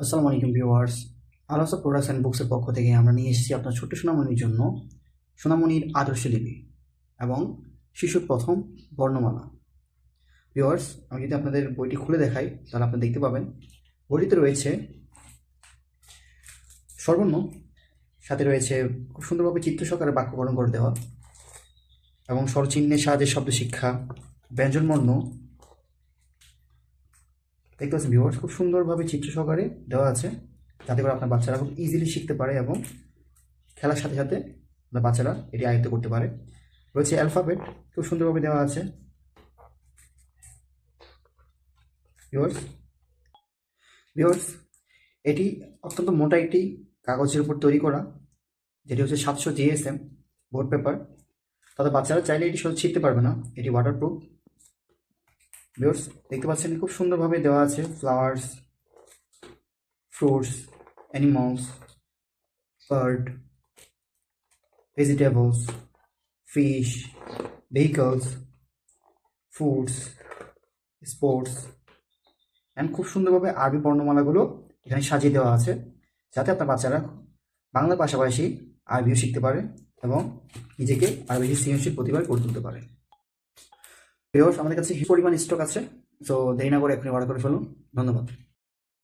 আসসালামু আলাইকুম viewers. আলাসা products and বুকসের পক্ষ থেকে আমরা নিয়ে এসেছি আপনার ছোট্ট সোনামণির জন্য সোনামণির আদর্শ লিপি এবং শিশুর প্রথম বর্ণমালা। ভিউয়ার্স, আমি যদি আপনাদের বইটি খুলে দেখাই তাহলে আপনি দেখতে পাবেন বইটিতে রয়েছে স্বরবর্ণ, সাথে রয়েছে খুব সুন্দরভাবে চিত্র সহকারে বাক্যকরণ করে দেওয়া এবং স্বরচিহ্নের সাহায্যে শব্দ শিক্ষা, ব্যঞ্জনবর্ণ। দেখতে পাচ্ছেন ভিউয়ার্স, খুব সুন্দরভাবে চিত্র সহকারে দেওয়া আছে যাতে করে আপনার বাচ্চারা খুব ইজিলি শিখতে পারে এবং খেলার সাথে সাথে আপনার বাচ্চারা এটি আয়ত্ত করতে পারে। রয়েছে অ্যালফাবেট, খুব সুন্দরভাবে দেওয়া আছে। ভিউয়ার্স ভিউয়ার্স এটি অত্যন্ত মোটা একটি কাগজের উপর তৈরি করা, যেটি হচ্ছে 700 জিএসএম বোর্ড পেপার। তাদের বাচ্চারা চাইলে এটি শুধু শিখতে পারবে না, এটি ওয়াটারপ্রুফ। ভিউয়ার্স, দেখতে পাচ্ছেন খুব সুন্দরভাবে দেওয়া আছে flowers, fruits, animals, bird, vegetables, fish, vehicles, foods, sports and খুব সুন্দরভাবে আরবি বর্ণমালাগুলো এখানে সাজিয়ে দেওয়া আছে যাতে আপনার বাচ্চারা বাংলার পাশাপাশি আরবিও শিখতে পারে এবং নিজেকে আরও বেশি সৃজনশীল প্রতিভায় গড়ে তুলতে পারে। ভিউয়ার্স, আমাদের কাছে হিউজ পরিমাণ স্টক আছে, সো দেরি না করে এখনই অর্ডার করে ফেলুন। ধন্যবাদ।